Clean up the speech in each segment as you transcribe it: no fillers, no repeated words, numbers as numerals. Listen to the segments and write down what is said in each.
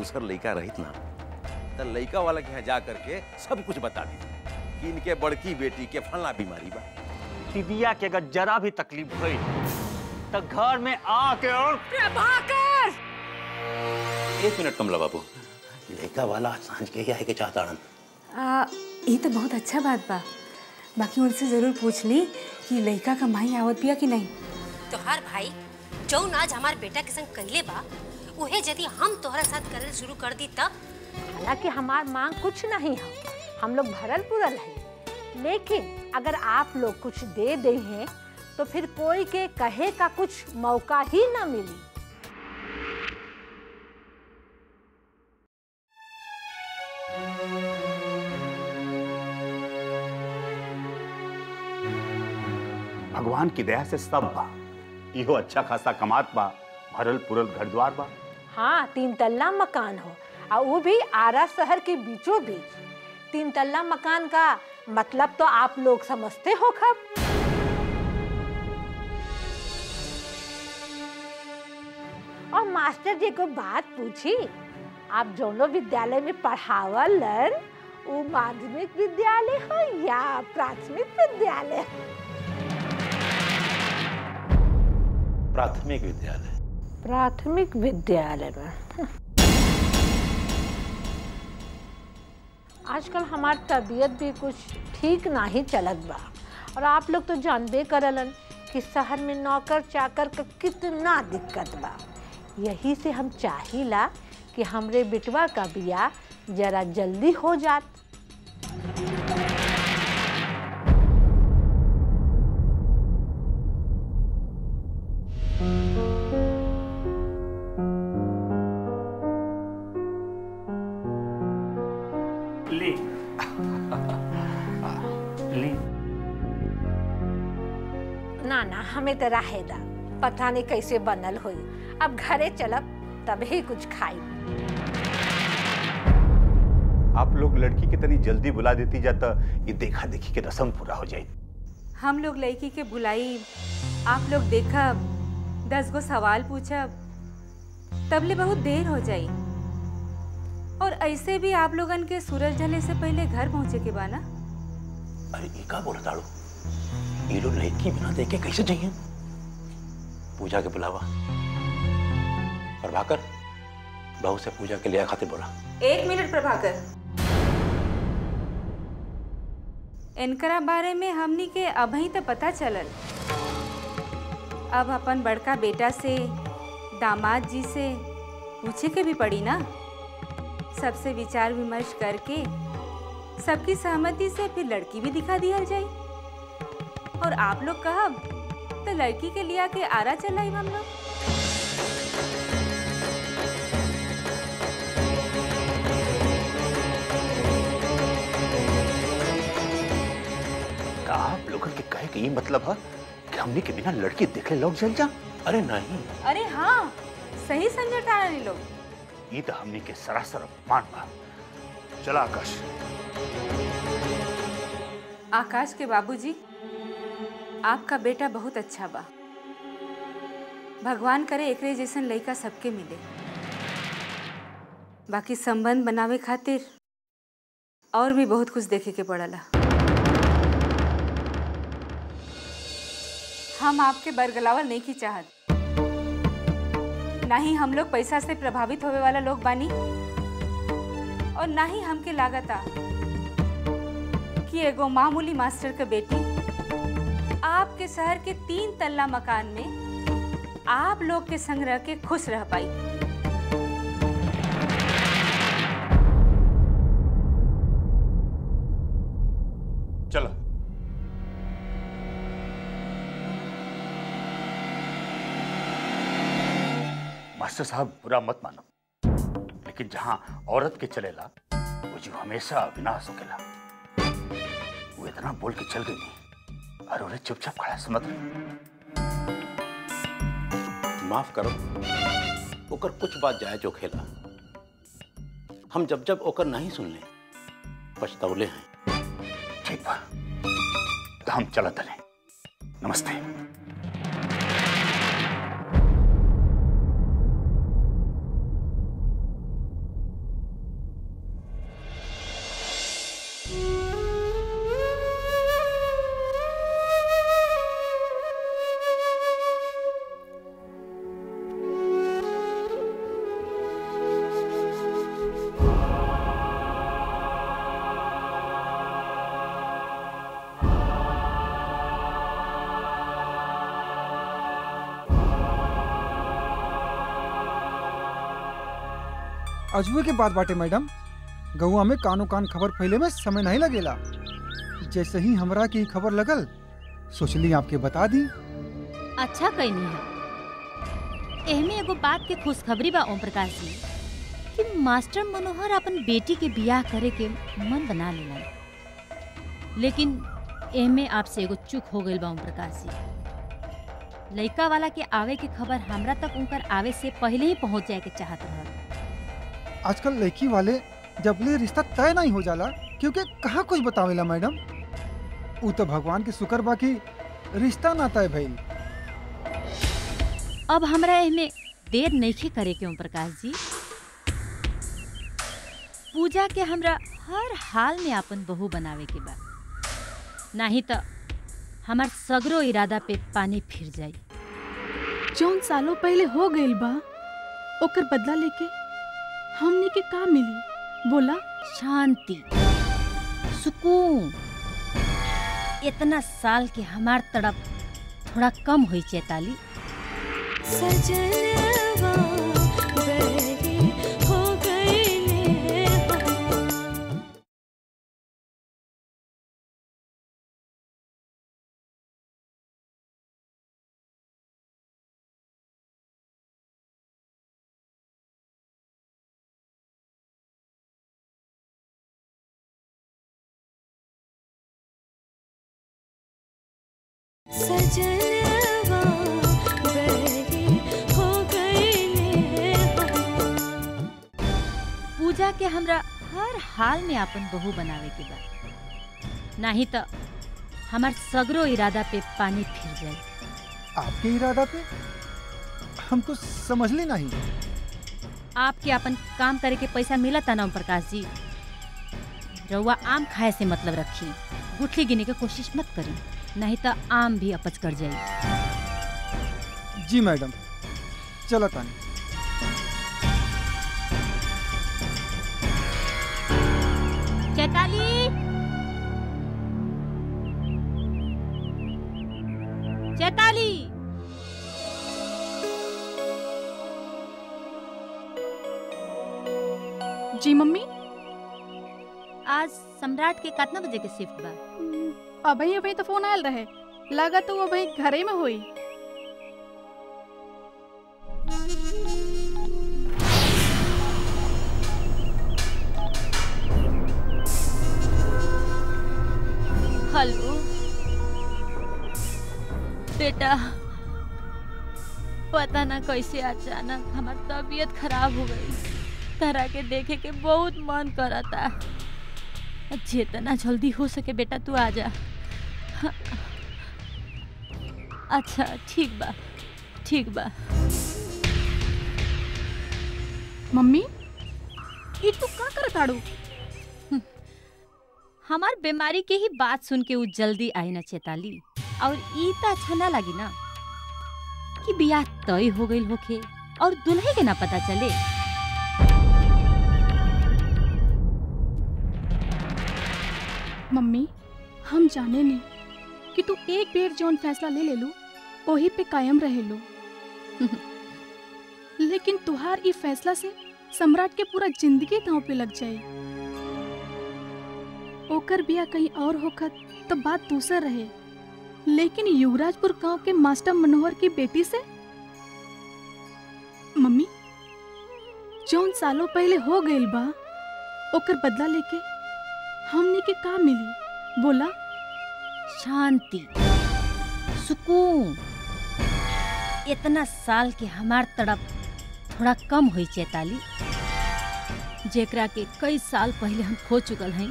दूसर लड़का रहित ना तो लड़का वाला के यहाँ जा करके सब कुछ बता दी कि इनके बड़की बेटी के फलना बीमारी बा। दिव्या के अगर जरा भी तकलीफ हुई तो घर में आके और प्रभाकर! 1 मिनट कमला बाबू, लड़का वाला सांझ के ही आए के चाहता हन। ये तो बहुत अच्छा बात बा। बाकी उनसे जरूर पूछ ली कि लड़का का माई आवत बिया कि नहीं। तोहार भाई जौन आज हमार बेटा के संग कइले बा उहे यदि हम तोहरा साथ करल शुरू कर दी तब। हालांकि हमार मांग कुछ नहीं है, हम लोग भरल पुरल है, लेकिन अगर आप लोग कुछ दे दे हैं तो फिर कोई के कहे का कुछ मौका ही ना मिली। भगवान की दया से सब बा, इहो अच्छा खासा कमात बा, भरल पुरल घर द्वार बा। हाँ, 3 तल्ला मकान हो और वो भी आरा शहर के बीचों बीच। 3 तल्ला मकान का मतलब तो आप लोग समझते हो खब। और मास्टर जी को बात पूछी, आप दोनों विद्यालय में पढ़ावलन वो माध्यमिक विद्यालय हो या प्राथमिक विद्यालय? प्राथमिक विद्यालय। प्राथमिक विद्यालय में आजकल हमार तबीयत भी कुछ ठीक नहीं चलत बा और आप लोग तो जानबे करलन कि शहर में नौकर चाकर का कितना दिक्कत बा। यही से हम चाहिला कि हमरे बिटवा का बियाह जरा जल्दी हो जात। ना ना, हमें तो रहेदा, पता नहीं कैसे बनल हुई। अब घरे चलब तब ही कुछ खाई। आप लोग लड़की के तनी जल्दी बुला देती जाता, ये देखा देखी के रस्म पूरा हो जाए। हम लोग लड़की के बुलाई, आप लोग देखब, 10 गो सवाल पूछब, तबले बहुत देर हो जाई। और ऐसे भी आप लोगन के सूरज ढले से पहले घर पहुंचे के बा ना। अरे ये का बोला ताड़ू, ये लोग लड़की बिना देखे कैसे चाहिए? पूजा के बुलावा। प्रभाकर, बहू से पूजा के लिए खातिर बोला। 1 मिनट प्रभाकर, इनकरा बारे में हमनी के अभी तो पता चलल। अब अपन बड़का बेटा से, दामाद जी से पूछे के भी पड़ी ना। सबसे विचार विमर्श करके सबकी सहमति से फिर लड़की भी दिखा दिया जाए। और आप लोग कहब तो लड़की के लिया के आरा चलाई हम लोग। का आप लोगों के कहे कि ये मतलब है कि हमने के बिना लड़की देखे लोग जल जा? अरे नहीं। अरे हाँ, सही समझता है लोग। ये तो हमने के सरासर अपमान बा। चला आकाश। आकाश के बाबूजी, आपका बेटा बहुत अच्छा बा। भगवान करे एकरे जैसन लड़का सबके मिले। बाकी संबंध बनावे खातिर और भी बहुत कुछ देखे के पड़ला। हम आपके बरगलावल नहीं की चाहत, ना ही हम लोग पैसा से प्रभावित होवे वाला लोग बानी, और ना ही हमके लागता कि एगो मामूली मास्टर के बेटी आपके शहर के 3 तल्ला मकान में आप लोग के संग रह के खुश रह पाई। चलो। मास्टर साहब, बुरा मत मानो, लेकिन जहां औरत के चलेला वो जो हमेशा विनाश होकेला। वो इतना बोल के चल गई और उन्हें चुपचाप खड़ा समझ रही। माफ करो, ओकर कुछ बात जायज होखेला। हम जब जब ओकर नहीं सुन ले पछतौले हैं। ठीक बा, तो हम चलत हले। नमस्ते। अजूबे के बात बाटे मैडम। गौआ में कानो कान खबर फैले में समय नहीं लगेला। जैसे ही हमरा की खबर लगल सोचली आपके बता दी। अच्छा कहनी है। एहमे एगो बात के खुशखबरी बा ओम प्रकाश जी कि मास्टर मनोहर अपन बेटी के बियाह करे के मन बना लेलन। लेकिन एहमे आपसे एगो चूक हो गइल बा ओम प्रकाश जी। लड़का वाला के आवे के खबर हमरा तक उनकर आवे से पहले ही पहुंच जाए के चाहत रहल। आजकल लड़की वाले जबले रिश्ता तय नहीं हो जाला क्योंकि कहाँ कुछ बतावेला मैडम। उ तो भगवान के शुक्र बा कि रिश्ता ना तय भइल। अब हमरा एहमे देर नइखे करे के ओम प्रकाश जी। पूजा के हमरा हर हाल में अपन बहू बनावे के बा, नहीं तो हमार सगरो इरादा पे पानी फिर जाई। जौन सालों पहले हो गइल बा ओकर बदला लेके हमनी के का मिली बोला? शांति, सुकून। इतना साल के हमार तड़प थोड़ा कम हुई चैताली। सजनवा बहरी हो गईले हो। सजनवा बहरी हो गईले हो। पूजा के हमरा हर हाल में अपन बहू बनावे के बा, नहीं तो हमार सगरो इरादा पे पानी फिर जाए। आपके इरादा पे हम कुछ समझली नहीं। आपके अपन काम करे के पैसा मिलत ना ओम प्रकाश जी। रउआ आम खाए से मतलब रखी, गुठली गिने के कोशिश मत करी, नहीं तो आम भी अपच कर जाए। जी मैडम, चलो तानी। चैताली, चैताली। जी मम्मी। आज सम्राट के कितना बजे के शिफ्ट बा? अभी तो फोन आयल रहे, लगा तो वो अभी घरे में हुई। हेलो बेटा, पता ना कैसे अचानक हमार तबीयत खराब हो गई। तरह के देखे के बहुत मन करता। जितना जल्दी हो सके बेटा तू आ जा। अच्छा ठीक बा, ठीक बा। मम्मी ये तू का करत आड़ू? हमार बीमारी के ही बात सुन के वो जल्दी आई ना चेताली। और ई त अच्छा ना लगी ना कि बियाह तय हो गई होखे और दुल्हे के ना पता चले। मम्मी हम जाने नहीं कि तू एक बेर जौन फैसला ले लू वही पे कायम रहे लो। लेकिन तुहार ई फैसला से सम्राट के पूरा जिंदगी दांव पे लग जाए। ओकर बिया कहीं और होखत तो बात दूसर रहे, लेकिन युवराजपुर गांव के मास्टर मनोहर की बेटी से? मम्मी जौन सालों पहले हो गइल बा ओकर बदला लेके हमनी के का मिली बोला? शांति, सुकून। इतना साल के हमार तड़प थोड़ा कम हुई चैताली। जेकरा के कई साल पहले हम खो चुकल हैं,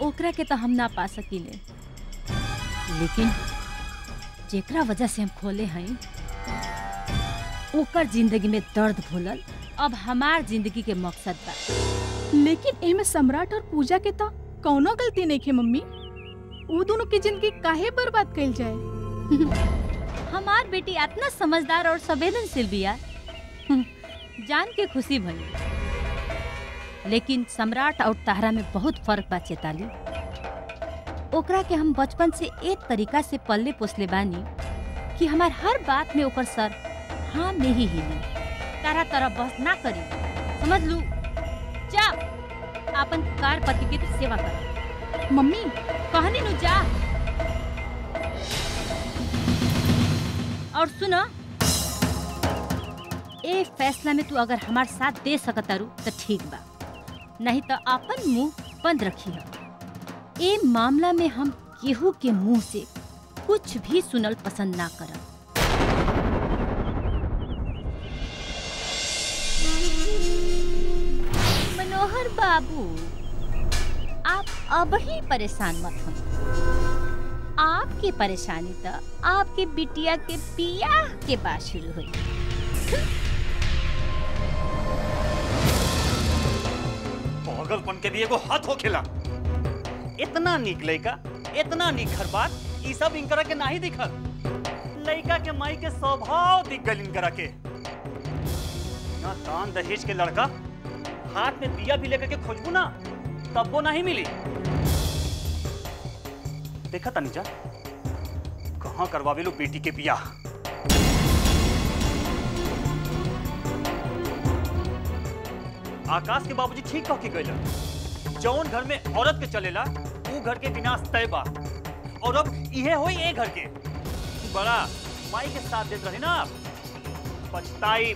ओकरा के तो हम ना पा सकीले। लेकिन जेकरा वजह से हम खोले हैं ओकर जिंदगी में दर्द भूलल अब हमार जिंदगी के मकसद बा। लेकिन एमे सम्राट और पूजा के तो कौनो गलती नहीं है मम्मी। वो दोनों की जिंदगी काहे बर्बाद कइल जाए? हमार बेटी इतना समझदार और संवेदनशील बिया, जान के खुशी भई। लेकिन सम्राट और तारा में बहुत फर्क बा चेताली। ओकरा के हम बचपन से एक तरीका से पल्ले पोसले बानी कि हमार हर बात में ओकर सर हाँ में ही हिली। तारा तरह बस ना करी, समझ लू। जा अपन कार पति की तो सेवा कर। मम्मी कहनी नु जा। और सुनो, ए फैसला में तू अगर हमार साथ दे सकत तारू तो ठीक बा, नहीं तो अपन मुंह बंद रखी है। ए मामला में हम केहू के मुंह से कुछ भी सुनल पसंद ना करब। मनोहर बाबू, आप अब ही परेशान मत हो। आपकी परेशानी तो आपके बिटिया के बियाह के बाद शुरू हुई। पागलपन के भी एगो हाथ हो खेला। इतना निक लइका, इतना निक घर बार, ई सब इनकरा के नहीं दिखल। लइका के माई के स्वभाव दिख गल इनकरा के। ना दान दहेज के लड़का हाथ में दिया भी लेकर के खोजबू ना, तब वो नहीं मिली। देखा तनीजा, कहाँ करवावे लो बेटी के बियाह। आकाश के बाबूजी ठीक कह के गइल, जौन घर में औरत के चलेला वो घर के विनाश तय बा। और अब इहे होई ए घर के। बड़ा माई के साथ देत रहे ना आप, पछताई।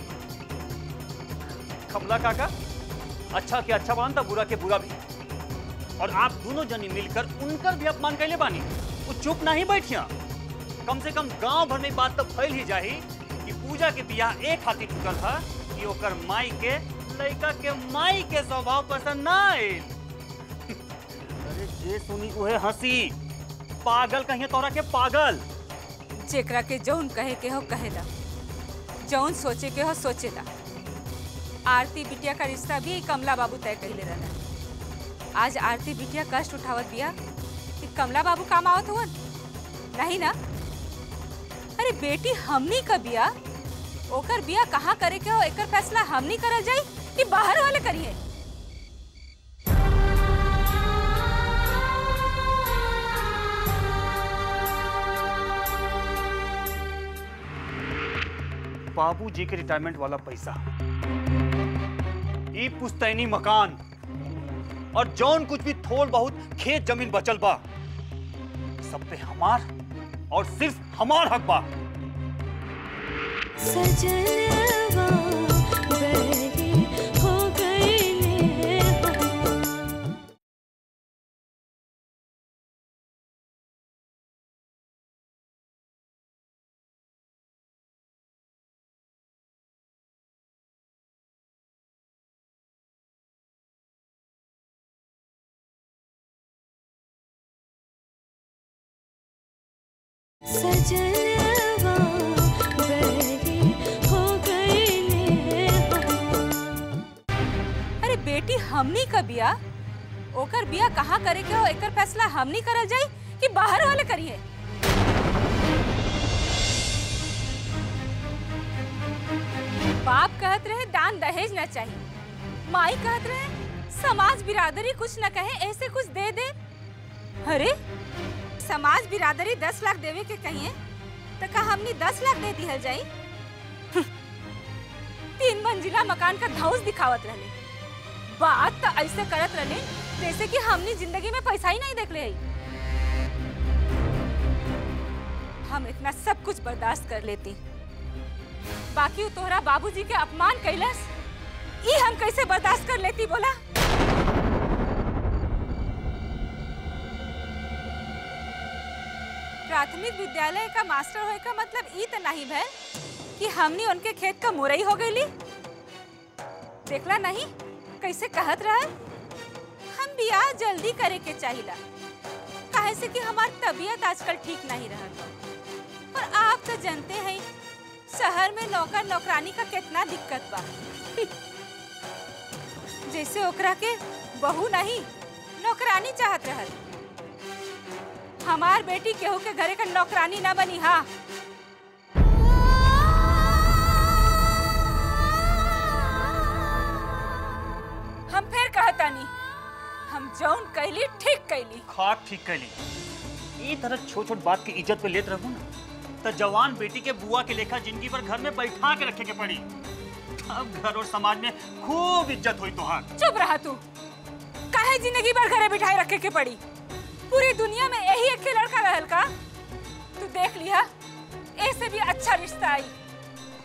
कमला काका अच्छा के अच्छा मानता, बुरा के बुरा भी। और आप दोनों जनी मिलकर उनकर भी अपमान कैले बानी। वो चुप नहीं बैठिया। कम से कम गांव भर में बात तो फैल ही जाही कि पूजा के बियाह एक खातिर टूटल था कि ओकर माई के लड़का के माई के स्वभाव पसंद ना आयल। अरे जे सुनी उहे हंसी। पागल कहिए तोरा के पागल। जेकरा के जौन कहे के हो कहेला, जौन सोचे के हो सोचेला। आरती बिटिया का रिश्ता भी कमला बाबू तय कइले रहना। आज आरती बिटिया कष्ट उठावत बिया कि कमला बाबू काम आवत हुआ नहीं ना। अरे बेटी हमनी का बिया, ओकर बिया कहाँ करे के हो एकर फैसला हमनी करल जाई कि बाहर वाले करिए। बाबूजी के रिटायरमेंट वाला पैसा, ई पुश्तैनी मकान और जौन कुछ भी थोड़ बहुत खेत जमीन बचल बा, सब पे हमार और सिर्फ हमार हक बा। सजनवा बहरी हो गईले हो। सजनवा बहरी हो गईले हो। अरे बेटी हमनी का बिया, ओकर बिया कहाँ करे के हो एकर फैसला हमनी करल जाई कि बाहर वाले करिए। बाप कहत रहे दान दहेज न चाहिए, माई कहत रहे समाज बिरादरी कुछ न कहे ऐसे कुछ दे दे। अरे समाज बिरादरी 10 लाख देवे के कहिए तो का हमनी 10 लाख दे दिहल जाई। 3 मंजिला मकान का धौस दिखावत रहले। बात तो ऐसे करत रहले जैसे कि हमनी जिंदगी में पैसा ही नहीं देख ले। हम इतना सब कुछ बर्दाश्त कर लेती, बाकी तोहरा बाबूजी के अपमान कैलस, ये हम कैसे बर्दाश्त कर लेती बोला। प्राथमिक विद्यालय का मास्टर होए का मतलब ई तो नहीं भैल कि हमनी उनके खेत का मुरई हो गईली। देखला नहीं कैसे कहत रहा, हम बियाह जल्दी करे के चाहिला, काहे से कि हमार तबीयत आजकल ठीक नहीं रहत। और आप तो जानते हैं शहर में नौकर नौकरानी का कितना दिक्कत बा। जैसे ओकरा के बहू नहीं नौकरानी चाहत रहल। हमार बेटी केहू के घरे का नौकरानी ना बनी। हाँ हम फिर कहतानी, हम जौन कैली ठीक कैली। खाक ठीक कैली। ई तरह छोट छोट बात की इज्जत पे लेत रहू ना तो जवान बेटी के बुआ के लेखा जिंदगी पर घर में बैठा के रखे के पड़ी। अब घर और समाज में खूब इज्जत हुई तुहार। चुप रहा तू। काहे जिंदगी भर घरे बिठाए रखे के पड़ी? पूरी दुनिया में यही एक लड़का रहल का? तू देख लिया, ऐसे भी अच्छा रिश्ता आई।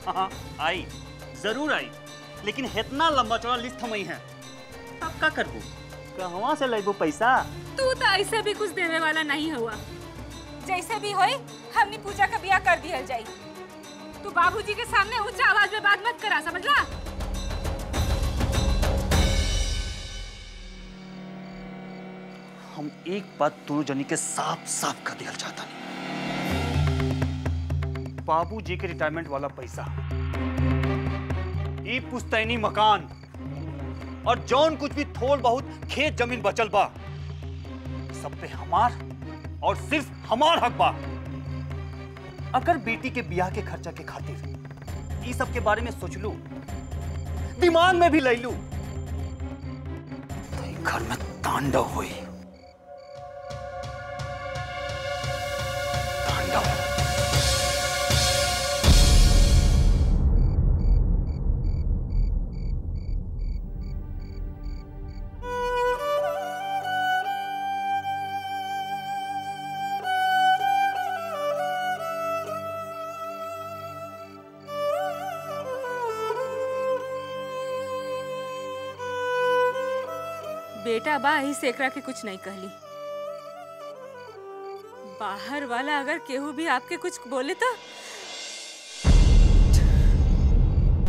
हाँ आई, जरूर आई, लेकिन इतना लंबा चौड़ा लिस्ट हम ही है। अब क्या करबू? कहवा से लेबू पैसा? तू तो ऐसे भी कुछ देने वाला नहीं हुआ। जैसे भी होई हमने पूजा का ब्याह कर दिया जाए। तू बाबूजी के सामने ऊंचा आवाज में बात मत करा, समझला? हम एक बात दोनों जनी के साफ साफ कर दिया चाहता नहीं। बाबूजी के रिटायरमेंट वाला पैसा, ई पुश्तैनी मकान और जौन कुछ भी थोड़ बहुत खेत जमीन बचल बा, सब पे हमार और सिर्फ हमार हक बा। अगर बेटी के ब्याह के खर्चा के खातिर ई सब के बारे में सोच लू, दिमाग में भी ले लू, तो घर में तांडव हुई। तांडव। बेटा बा ही से एकरा के कुछ नहीं कहली। बाहर वाला अगर केहू भी आपके कुछ बोले तो